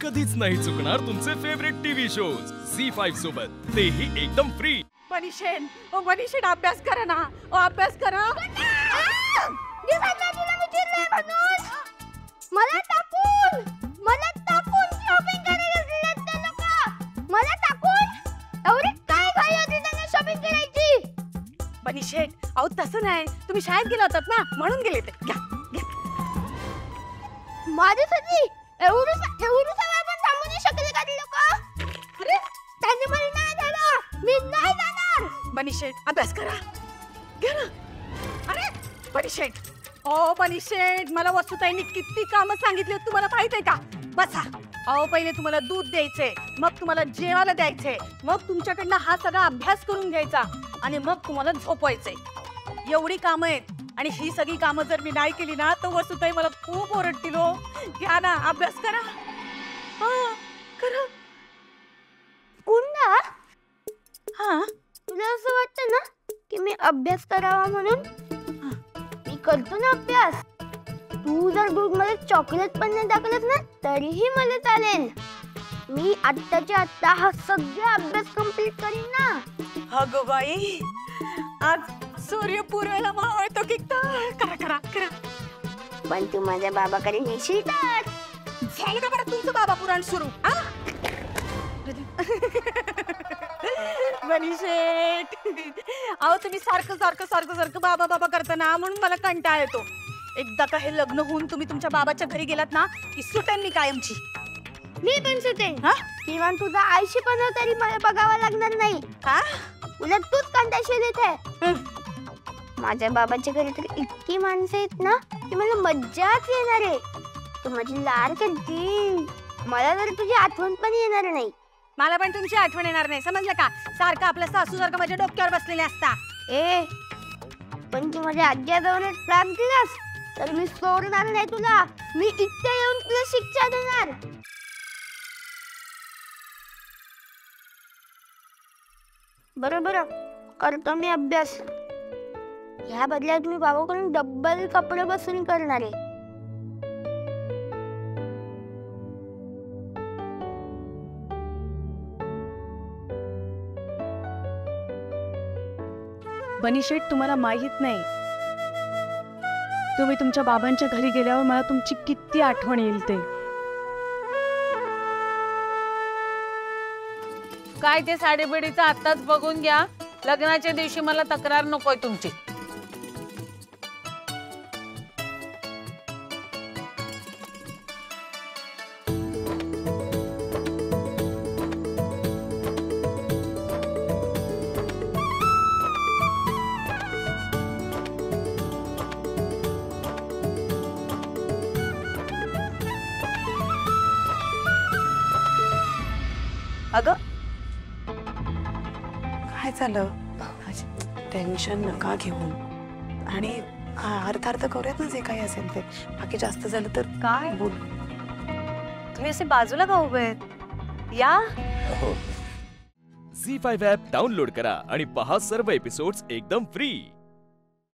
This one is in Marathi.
कधीच नाही चुकणार तुमचे फेवरेट टीव्ही शोज झी5 सोबत, तेही एकदम फ्री। मनीषेन, ओ मनीषेन अभ्यास करा ना, ओ अभ्यास करा। मला टाकून शॉपिंग करायला गेलेत ते लोक। मला टाकून एवढी काय घाई होती त्यांना शॉपिंग करायची? मनीषेन, अहो तसं नाही, तुम्ही शाळेत गेला होतात ना म्हणून गेले ते। घ्या माझ्यासाठी एवढं सगळं पण थांबू नाही शकले का ते लोक? अरे त्यांनी मला नाही झालं, मी नाही जाणार। मनीषेन अभ्यास करा, घ्या ना। अरे मनीषेन, ओ मनीषेन, मला वस्तुताईंनी किती कामं सांगितली तुम्हाला माहित आहे का? बसा। अहो पहिले तुम्हाला दूध द्यायचे, मग तुम्हाला जेवायला द्यायचे, मग तुमच्याकडनं हा सगळा अभ्यास करून घ्यायचा आणि मग तुम्हाला झोपवायचे। एवढी कामं आहेत आणि ही सगळी कामं जर मी नाही केली ना तर वस्तुताई मला खूप ओरडतील हो। घ्या ना, अभ्यास करा। हां करा। कुंदा, हां तुला असं वाटतं ना की मी अभ्यास करावा म्हणून? मी करतो ना अभ्यास। तू जर दूधमध्ये चॉकलेट पण नाही टाकलंस ना तरीही मला चालेल। मी आत्ताच्या आत्ता हा सगळा अभ्यास कंप्लीट करीन ना। अगं बाई, आज सूर्य पूर्वेला मावळतो की काय? करा करा करा। पण तू माझ्या बाबाकडे नेशील तर? झालं का बरं तुमचं बाबा पुराण सुरू? मनीषेट, अहो तुम्ही सारखं बाबा बाबा करता ना म्हणून मला कंटाळा येतो। एकदा का हे लग्न होऊन तुम्ही तुमच्या बाबाच्या घरी गेलात ना की सुटेन मी कायमची। मी पण सुटेन, किमान तुझा आईशी पण तरी मला बघावं लागणार नाही। उलट तूच कंटाळशील इथे। माझ्या बाबाच्या घरी तर इतकी माणसं आहेत ना की मला मज्जाच येणार आहे। तू माझी लाडकी दिल, मला तर तुझी आठवण पण येणार नाही। मला पण तुमची आठवण येणार नाही, समजलं का? सारखं आपल्या सासू सारखं माझ्या डोक्यावर बसलेले असता। पण तू माझ्या आज्याजवळ त्रास दिलास तर मी सोडणार नाही तुला। मी इथे येऊन तुला शिक्षा देणार। बरोबर करतो मी अभ्यास। या बदल्यात मी बाबाकडून डबल कपडे बसून करणार आहे। मनीषेट, तुम्हाला माहित नाही तुम्ही तुमच्या बाबांच्या घरी गेल्यावर मला तुमची किती आठवण येईल ते। काय ते साडीबिडीचं आताच बघून घ्या, लग्नाच्या दिवशी मला तक्रार नकोय तुमची। अगं काय झालं? टेन्शन नका घेऊ आणि अर्थ करूयात ना जे काही असेल ते। बाकी जास्त झालं तर काय बोल। तुम्ही असे बाजूला का उभे आहेत? या। झी5 ॲप डाउनलोड करा आणि पहा सर्व एपिसोड्स एकदम फ्री।